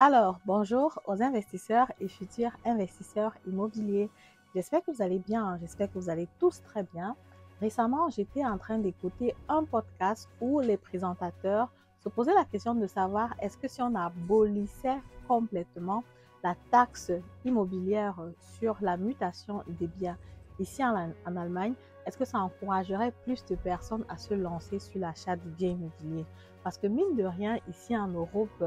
Alors, bonjour aux investisseurs et futurs investisseurs immobiliers. J'espère que vous allez bien, j'espère que vous allez tous très bien. Récemment, j'étais en train d'écouter un podcast où les présentateurs se posaient la question de savoir est-ce que si on abolissait complètement la taxe immobilière sur la mutation des biens ici en Allemagne, est-ce que ça encouragerait plus de personnes à se lancer sur l'achat du bien immobilier? Parce que mine de rien, ici en Europe,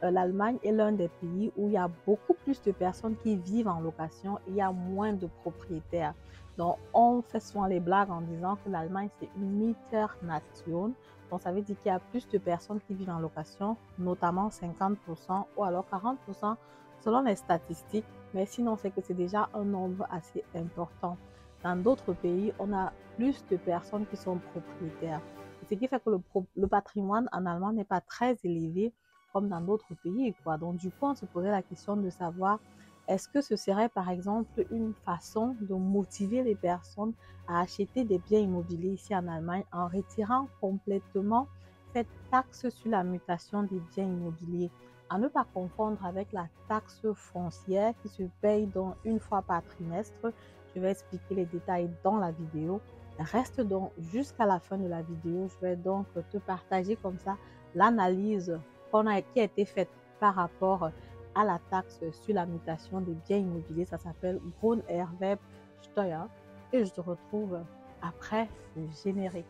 l'Allemagne est l'un des pays où il y a beaucoup plus de personnes qui vivent en location et il y a moins de propriétaires. Donc, on fait souvent les blagues en disant que l'Allemagne, c'est une Mieternation. Donc, ça veut dire qu'il y a plus de personnes qui vivent en location, notamment 50% ou alors 40% selon les statistiques. Mais sinon, c'est que c'est déjà un nombre assez important. Dans d'autres pays, on a plus de personnes qui sont propriétaires. Ce qui fait que le patrimoine en Allemagne n'est pas très élevé comme dans d'autres pays, quoi. Donc, du coup, on se posait la question de savoir est-ce que ce serait, par exemple, une façon de motiver les personnes à acheter des biens immobiliers ici en Allemagne en retirant complètement cette taxe sur la mutation des biens immobiliers, à ne pas confondre avec la taxe foncière qui se paye donc une fois par trimestre. Je vais expliquer les détails dans la vidéo. Reste donc jusqu'à la fin de la vidéo. Je vais donc te partager comme ça l'analyse qui a été faite par rapport à la taxe sur la mutation des biens immobiliers. Ça s'appelle Grunderwerbsteuer. Et je te retrouve après le générique.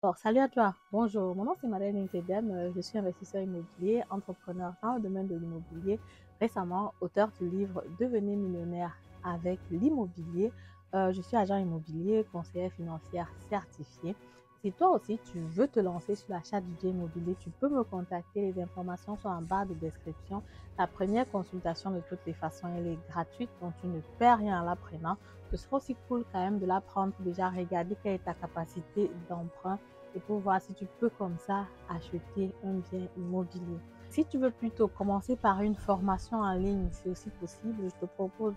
Alors, salut à toi, bonjour, mon nom c'est Madeleine Nkedem, je suis investisseur immobilier, entrepreneur dans le domaine de l'immobilier, récemment auteur du livre Devenez millionnaire avec l'immobilier. Je suis agent immobilier, conseillère financière certifiée. Si toi aussi tu veux te lancer sur l'achat du bien immobilier, tu peux me contacter, les informations sont en barre de description. La première consultation de toutes les façons, elle est gratuite, donc tu ne perds rien en la prenant. Ce sera aussi cool quand même de la prendre pour déjà regarder quelle est ta capacité d'emprunt et pour voir si tu peux comme ça acheter un bien immobilier. Si tu veux plutôt commencer par une formation en ligne, c'est aussi possible. Je te propose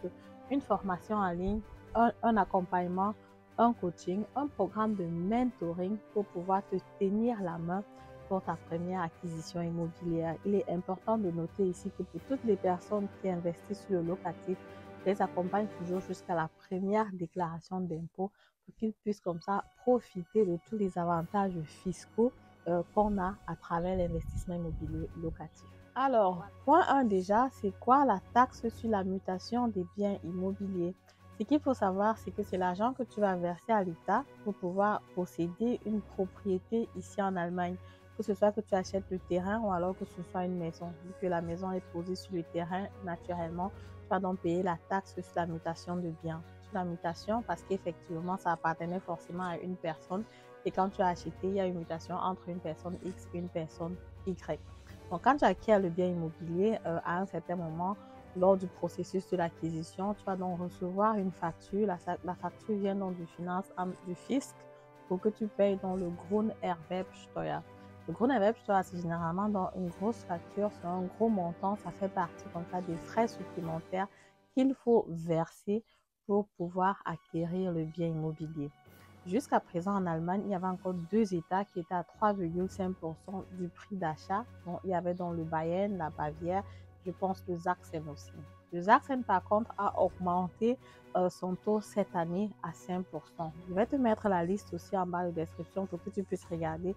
une formation en ligne, un accompagnement, un coaching, un programme de mentoring pour pouvoir te tenir la main pour ta première acquisition immobilière. Il est important de noter ici que pour toutes les personnes qui investissent sur le locatif, je les accompagne toujours jusqu'à la première déclaration d'impôt pour qu'ils puissent comme ça profiter de tous les avantages fiscaux qu'on a à travers l'investissement immobilier locatif. Alors, point 1 déjà, c'est quoi la taxe sur la mutation des biens immobiliers? Ce qu'il faut savoir, c'est que c'est l'argent que tu vas verser à l'État pour pouvoir posséder une propriété ici en Allemagne. Que ce soit que tu achètes le terrain ou alors que ce soit une maison. Vu que la maison est posée sur le terrain, naturellement, tu vas donc payer la taxe sur la mutation de biens. Sur la mutation, parce qu'effectivement, ça appartenait forcément à une personne. Et quand tu as acheté, il y a une mutation entre une personne X et une personne Y. Donc, quand tu acquiers le bien immobilier, à un certain moment, lors du processus de l'acquisition, tu vas donc recevoir une facture. La facture vient donc du fisc pour que tu payes dans le Grunderwerbsteuer. Le Grunderwerbsteuer, c'est généralement dans une grosse facture, c'est un gros montant. Ça fait partie comme ça des frais supplémentaires qu'il faut verser pour pouvoir acquérir le bien immobilier. Jusqu'à présent, en Allemagne, il y avait encore deux États qui étaient à 3,5% du prix d'achat. Donc, il y avait dans le Bayern, la Bavière, je pense le Sachsen aussi. Le Sachsen, par contre, a augmenté son taux cette année à 5%. Je vais te mettre la liste aussi en bas de description pour que tu puisses regarder,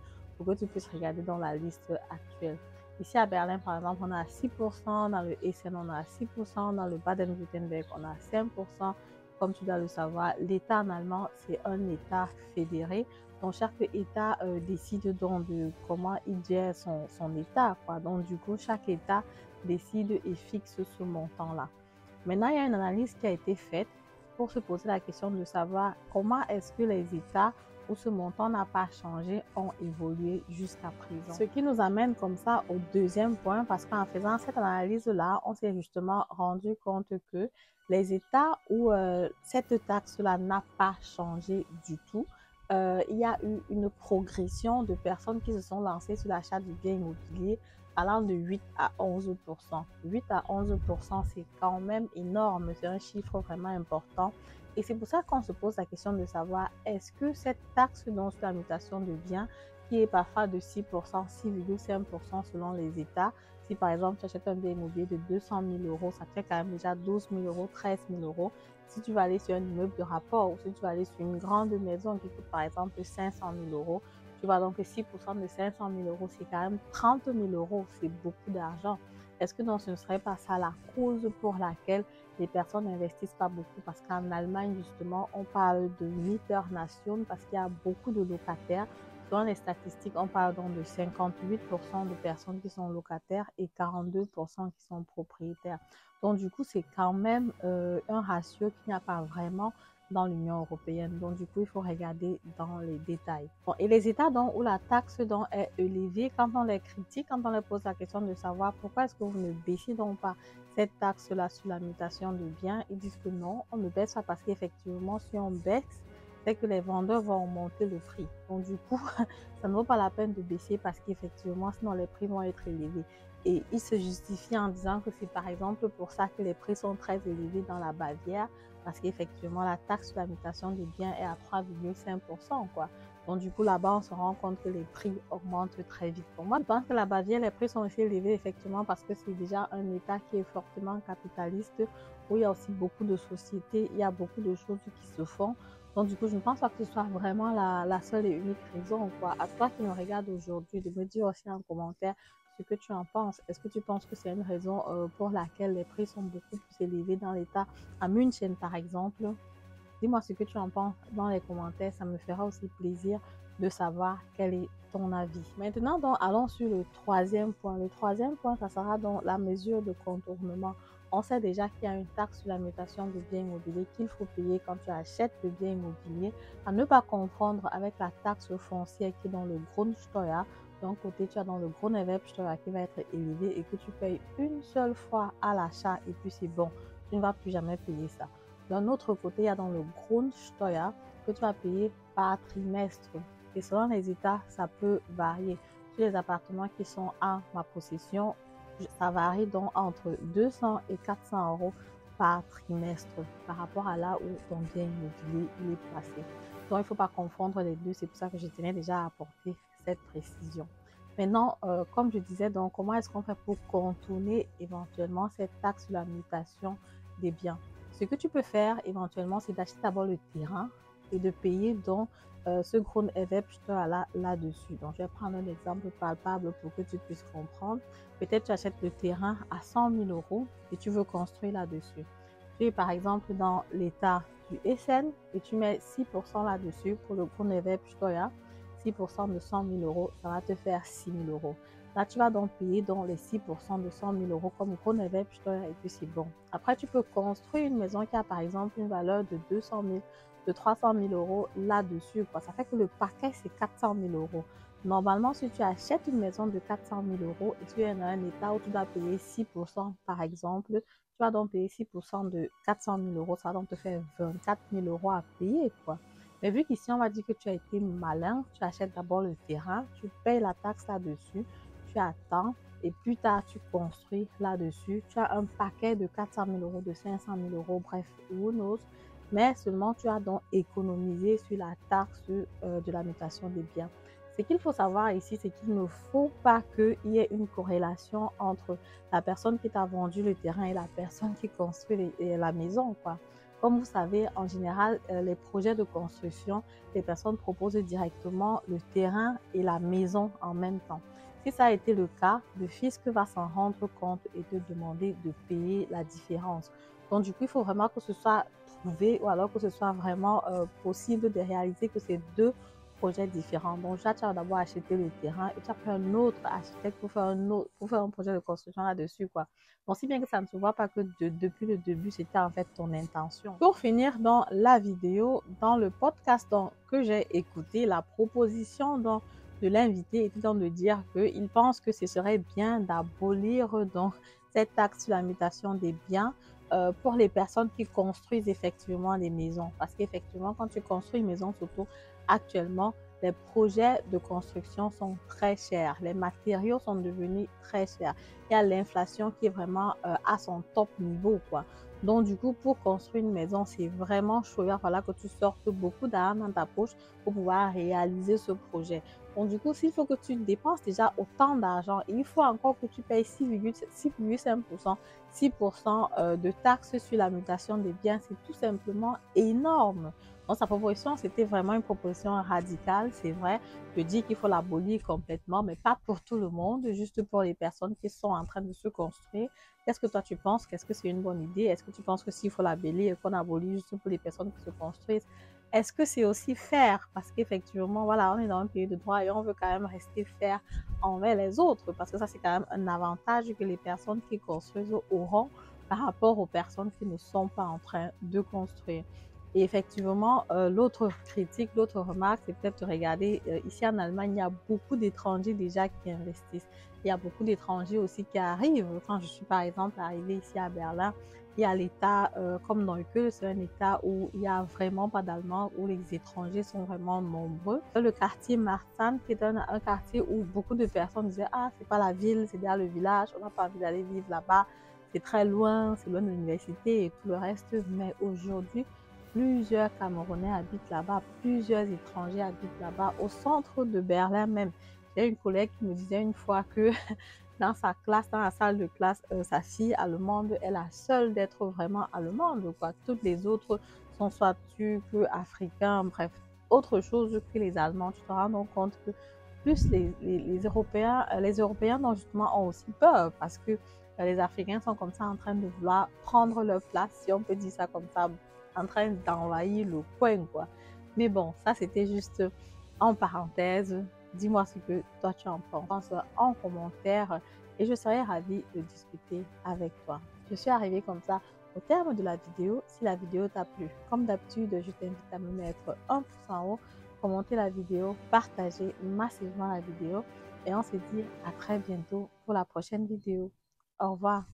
dans la liste actuelle. Ici à Berlin, par exemple, on a 6%, dans le Hessen, on a 6%, dans le Baden-Württemberg, on a 5%. Comme tu dois le savoir, l'État en allemand, c'est un État fédéré. Donc, chaque État décide donc de comment il gère son État, quoi. Donc, du coup, chaque État décide et fixe ce montant-là. Maintenant, il y a une analyse qui a été faite pour se poser la question de savoir comment est-ce que les États où ce montant n'a pas changé ont évolué jusqu'à présent. Ce qui nous amène comme ça au deuxième point, parce qu'en faisant cette analyse-là, on s'est justement rendu compte que les États où cette taxe-là n'a pas changé du tout, il y a eu une progression de personnes qui se sont lancées sur l'achat du bien immobilier allant de 8 à 11%. 8 à 11%, c'est quand même énorme, c'est un chiffre vraiment important. Et c'est pour ça qu'on se pose la question de savoir, est-ce que cette taxe sur la mutation de biens, qui est parfois de 6%, 6,5% selon les États, si par exemple tu achètes un bien immobilier de 200 000 euros, ça fait quand même déjà 12 000 euros, 13 000 euros. Si tu vas aller sur un immeuble de rapport ou si tu vas aller sur une grande maison qui coûte par exemple 500 000 euros, tu vois donc que 6% de 500 000 euros, c'est quand même 30 000 euros, c'est beaucoup d'argent. Est-ce que ce ne serait pas ça la cause pour laquelle les personnes n'investissent pas beaucoup? Parce qu'en Allemagne, justement, on parle de Mieternation parce qu'il y a beaucoup de locataires. Dans les statistiques, on parle donc de 58% de personnes qui sont locataires et 42% qui sont propriétaires. Donc, du coup, c'est quand même un ratio qu'il n'y a pas vraiment dans l'Union européenne. Donc, du coup, il faut regarder dans les détails. Bon, et les États donc, où la taxe donc, est élevée, quand on les critique, quand on leur pose la question de savoir pourquoi est-ce que vous ne baissez donc pas cette taxe-là sur la mutation de biens, ils disent que non, on ne baisse pas parce qu'effectivement, si on baisse, c'est que les vendeurs vont augmenter le prix. Donc, du coup, ça ne vaut pas la peine de baisser parce qu'effectivement, sinon les prix vont être élevés. Et il se justifie en disant que c'est par exemple pour ça que les prix sont très élevés dans la Bavière, parce qu'effectivement, la taxe sur la mutation des biens est à 3,5%, quoi. Donc, du coup, là-bas, on se rend compte que les prix augmentent très vite. Pour moi, je pense que la Bavière, les prix sont aussi élevés, effectivement, parce que c'est déjà un État qui est fortement capitaliste, où il y a aussi beaucoup de sociétés, il y a beaucoup de choses qui se font. Donc, du coup, je ne pense pas que ce soit vraiment la seule et unique raison, quoi. À toi qui me regarde aujourd'hui, de me dire aussi en commentaire ce que tu en penses. Est-ce que tu penses que c'est une raison pour laquelle les prix sont beaucoup plus élevés dans l'État, à München par exemple? Dis-moi ce que tu en penses dans les commentaires. Ça me fera aussi plaisir de savoir quel est ton avis. Maintenant, donc, allons sur le troisième point. Le troisième point, ça sera donc la mesure de contournement. On sait déjà qu'il y a une taxe sur la mutation de biens immobiliers qu'il faut payer quand tu achètes le bien immobilier, à ne pas confondre avec la taxe foncière qui est dans le Grundsteuer. D'un côté, tu as dans le Grunderwerbsteuer qui va être élevé et que tu payes une seule fois à l'achat et puis c'est bon. Tu ne vas plus jamais payer ça. D'un autre côté, il y a dans le Grundsteuer que tu vas payer par trimestre. Et selon les États, ça peut varier. Sur les appartements qui sont à ma possession, ça varie donc entre 200 et 400 euros par trimestre par rapport à là où ton bien immobilier il est placé. Donc, il ne faut pas confondre les deux. C'est pour ça que je tenais déjà à apporter cette précision. Maintenant, comme je disais, donc, comment est-ce qu'on fait pour contourner éventuellement cette taxe sur la mutation des biens? Ce que tu peux faire éventuellement, c'est d'acheter d'abord le terrain et de payer donc ce Grunderwerbsteuer là-dessus. Donc, je vais prendre un exemple palpable pour que tu puisses comprendre. Peut-être tu achètes le terrain à 100 000 euros et tu veux construire là-dessus. Tu es par exemple dans l'état du Essen et tu mets 6% là-dessus pour le Grunderwerbsteuer. 6% de 100 000 euros, ça va te faire 6 000 euros. Là, tu vas donc payer donc les 6% de 100 000 euros comme Grunderwerbsteuer et puis c'est bon. Après, tu peux construire une maison qui a par exemple une valeur de 200 000, de 300 000 euros là-dessus. Ça fait que le paquet, c'est 400 000 euros. Normalement, si tu achètes une maison de 400 000 euros et tu es dans un état où tu dois payer 6% par exemple, tu vas donc payer 6% de 400 000 euros. Ça va donc te faire 24 000 euros à payer, quoi. Mais vu qu'ici, on va dire que tu as été malin, tu achètes d'abord le terrain, tu payes la taxe là-dessus, tu attends et plus tard, tu construis là-dessus. Tu as un paquet de 400 000 euros, de 500 000 euros, bref, who knows. Mais seulement, tu as donc économisé sur la taxe de la mutation des biens. Ce qu'il faut savoir ici, c'est qu'il ne faut pas qu'il y ait une corrélation entre la personne qui t'a vendu le terrain et la personne qui construit la maison, quoi. Comme vous savez, en général, les projets de construction, les personnes proposent directement le terrain et la maison en même temps. Si ça a été le cas, le fisc va s'en rendre compte et te demander de payer la différence. Donc, du coup, il faut vraiment que ce soit trouvé ou alors que ce soit vraiment possible de réaliser que c'est deux projets différents. Donc, là, tu as d'abord acheté le terrain et tu as pris un autre architecte pour faire un projet de construction là-dessus, quoi. Donc, si bien que ça ne se voit pas que depuis le début, c'était en fait ton intention. Pour finir, dans la vidéo, dans le podcast que j'ai écouté, la proposition de l'invité était donc de dire qu'il pense que ce serait bien d'abolir donc cette taxe sur la mutation des biens pour les personnes qui construisent effectivement des maisons. Parce qu'effectivement, quand tu construis une maison, surtout actuellement, les projets de construction sont très chers, les matériaux sont devenus très chers. Il y a l'inflation qui est vraiment à son top niveau, quoi. Donc, du coup, pour construire une maison, c'est vraiment chaud. Il va falloir que tu sortes beaucoup d'argent dans ta poche pour pouvoir réaliser ce projet. Donc, du coup, s'il faut que tu dépenses déjà autant d'argent, il faut encore que tu payes 6,5%, 6% de taxes sur la mutation des biens. C'est tout simplement énorme. Donc, sa proposition, c'était vraiment une proposition radicale, c'est vrai. Je dis qu'il faut l'abolir complètement, mais pas pour tout le monde, juste pour les personnes qui sont en train de se construire. Qu'est-ce que toi tu penses? Qu'est-ce que c'est une bonne idée? Est-ce que tu penses que s'il faut l'abolir et qu'on abolit juste pour les personnes qui se construisent, est-ce que c'est aussi faire? Parce qu'effectivement, voilà, on est dans un pays de droit et on veut quand même rester faire envers les autres, parce que ça, c'est quand même un avantage que les personnes qui construisent auront par rapport aux personnes qui ne sont pas en train de construire. Et effectivement, l'autre critique, l'autre remarque, c'est peut-être de regarder, ici en Allemagne, il y a beaucoup d'étrangers déjà qui investissent. Il y a beaucoup d'étrangers aussi qui arrivent. Quand je suis par exemple arrivée ici à Berlin, il y a l'État comme Neukölln, c'est un État où il n'y a vraiment pas d'Allemands, où les étrangers sont vraiment nombreux. Le quartier Marzahn, qui est un quartier où beaucoup de personnes disaient « Ah, c'est pas la ville, c'est derrière le village, on n'a pas envie d'aller vivre là-bas, c'est très loin, c'est loin de l'université et tout le reste. » Mais aujourd'hui, plusieurs Camerounais habitent là-bas, plusieurs étrangers habitent là-bas, au centre de Berlin même. J'ai une collègue qui me disait une fois que dans sa classe, dans la salle de classe, sa fille allemande est la seule d'être vraiment allemande, quoi. Toutes les autres sont soit turcs, africains, bref, autre chose que les Allemands. Tu te rends donc compte que plus les Européens dont justement ont aussi peur parce que les Africains sont comme ça en train de vouloir prendre leur place, si on peut dire ça comme ça, en train d'envahir le coin, quoi. Mais bon, ça c'était juste en parenthèse. Dis-moi ce que toi tu en penses en commentaire et je serai ravie de discuter avec toi. Je suis arrivée comme ça au terme de la vidéo. Si la vidéo t'a plu, comme d'habitude, je t'invite à me mettre un pouce en haut, commenter la vidéo, partager massivement la vidéo et on se dit à très bientôt pour la prochaine vidéo. Au revoir.